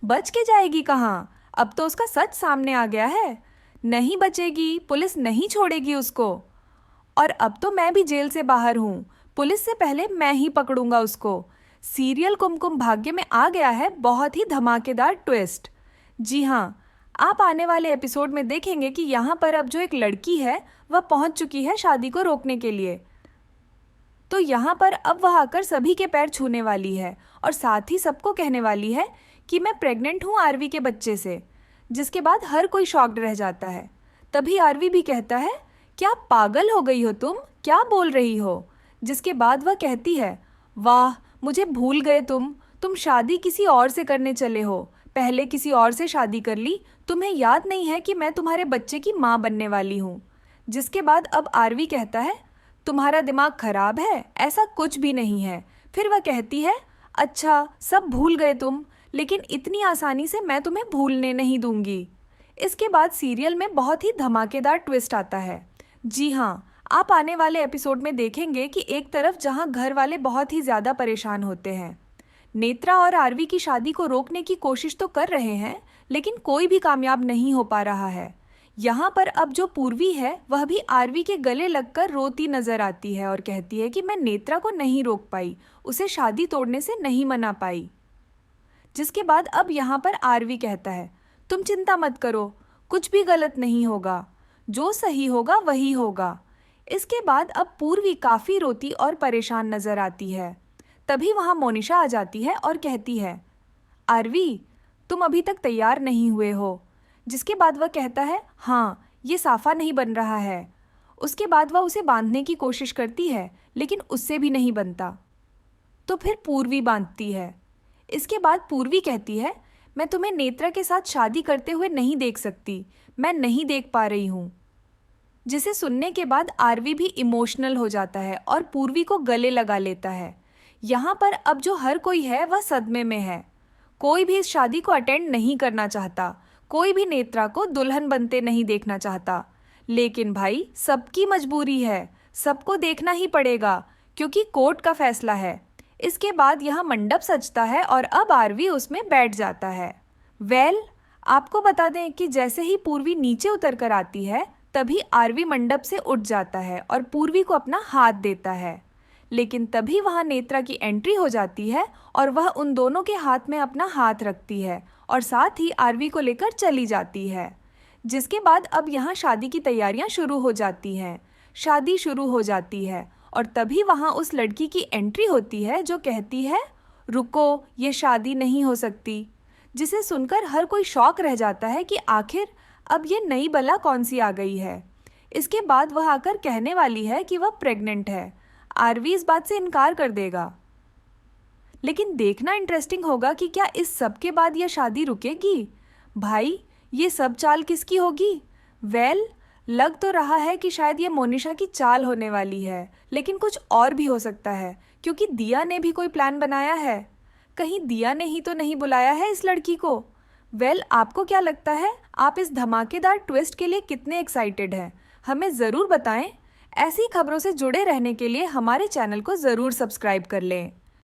बच के जाएगी कहाँ? अब तो उसका सच सामने आ गया है। नहीं बचेगी, पुलिस नहीं छोड़ेगी उसको। और अब तो मैं भी जेल से बाहर हूँ। पुलिस से पहले मैं ही पकड़ूंगा उसको। सीरियल कुमकुम भाग्य में आ गया है बहुत ही धमाकेदार ट्विस्ट। जी हाँ, आप आने वाले एपिसोड में देखेंगे कि यहाँ पर अब जो एक लड़की है वह पहुँच चुकी है शादी को रोकने के लिए। तो यहाँ पर अब वह आकर सभी के पैर छूने वाली है और साथ ही सबको कहने वाली है कि मैं प्रेग्नेंट हूँ आरवी के बच्चे से। जिसके बाद हर कोई शॉक्ड रह जाता है। तभी आरवी भी कहता है, क्या पागल हो गई हो तुम, क्या बोल रही हो? जिसके बाद वह कहती है, वाह, मुझे भूल गए तुम शादी किसी और से करने चले हो। पहले किसी और से शादी कर ली, तुम्हें याद नहीं है कि मैं तुम्हारे बच्चे की माँ बनने वाली हूँ। जिसके बाद अब आरवी कहता है, तुम्हारा दिमाग खराब है, ऐसा कुछ भी नहीं है। फिर वह कहती है, अच्छा सब भूल गए तुम, लेकिन इतनी आसानी से मैं तुम्हें भूलने नहीं दूंगी। इसके बाद सीरियल में बहुत ही धमाकेदार ट्विस्ट आता है। जी हाँ, आप आने वाले एपिसोड में देखेंगे कि एक तरफ जहाँ घर वाले बहुत ही ज़्यादा परेशान होते हैं, नेत्रा और आरवी की शादी को रोकने की कोशिश तो कर रहे हैं, लेकिन कोई भी कामयाब नहीं हो पा रहा है। यहाँ पर अब जो पूर्वी है वह भी आरवी के गले लगकर रोती नजर आती है और कहती है कि मैं नेत्रा को नहीं रोक पाई, उसे शादी तोड़ने से नहीं मना पाई। जिसके बाद अब यहाँ पर आरवी कहता है, तुम चिंता मत करो, कुछ भी गलत नहीं होगा, जो सही होगा वही होगा। इसके बाद अब पूर्वी काफ़ी रोती और परेशान नजर आती है। तभी वहाँ मोनिशा आ जाती है और कहती है, आरवी, तुम अभी तक तैयार नहीं हुए हो। जिसके बाद वह कहता है, हाँ, ये साफा नहीं बन रहा है। उसके बाद वह उसे बांधने की कोशिश करती है, लेकिन उससे भी नहीं बनता। तो फिर पूर्वी बांधती है। इसके बाद पूर्वी कहती है, मैं तुम्हें नेत्रा के साथ शादी करते हुए नहीं देख सकती, मैं नहीं देख पा रही हूँ। जिसे सुनने के बाद आरवी भी इमोशनल हो जाता है और पूर्वी को गले लगा लेता है। यहाँ पर अब जो हर कोई है वह सदमे में है। कोई भी इस शादी को अटेंड नहीं करना चाहता, कोई भी नेत्रा को दुल्हन बनते नहीं देखना चाहता। लेकिन भाई, सबकी मजबूरी है, सबको देखना ही पड़ेगा क्योंकि कोर्ट का फैसला है। इसके बाद यह मंडप सजता है और अब आरवी उसमें बैठ जाता है। आपको बता दें कि जैसे ही पूर्वी नीचे उतर कर आती है, तभी आरवी मंडप से उठ जाता है और पूर्वी को अपना हाथ देता है। लेकिन तभी वहाँ नेत्रा की एंट्री हो जाती है और वह उन दोनों के हाथ में अपना हाथ रखती है और साथ ही आरवी को लेकर चली जाती है। जिसके बाद अब यहाँ शादी की तैयारियाँ शुरू हो जाती हैं। शादी शुरू हो जाती है और तभी वहाँ उस लड़की की एंट्री होती है जो कहती है, रुको, ये शादी नहीं हो सकती। जिसे सुनकर हर कोई शॉक रह जाता है कि आखिर अब ये नई बला कौन सी आ गई है। इसके बाद वह आकर कहने वाली है कि वह प्रेग्नेंट है। आरवी इस बात से इनकार कर देगा। लेकिन देखना इंटरेस्टिंग होगा कि क्या इस सब के बाद यह शादी रुकेगी। भाई, ये सब चाल किसकी होगी? लग तो रहा है कि शायद ये मोनिशा की चाल होने वाली है, लेकिन कुछ और भी हो सकता है क्योंकि दिया ने भी कोई प्लान बनाया है। कहीं दिया ने ही तो नहीं बुलाया है इस लड़की को। आपको क्या लगता है? आप इस धमाकेदार ट्विस्ट के लिए कितने एक्साइटेड हैं? हमें ज़रूर बताएं। ऐसी खबरों से जुड़े रहने के लिए हमारे चैनल को ज़रूर सब्सक्राइब कर लें।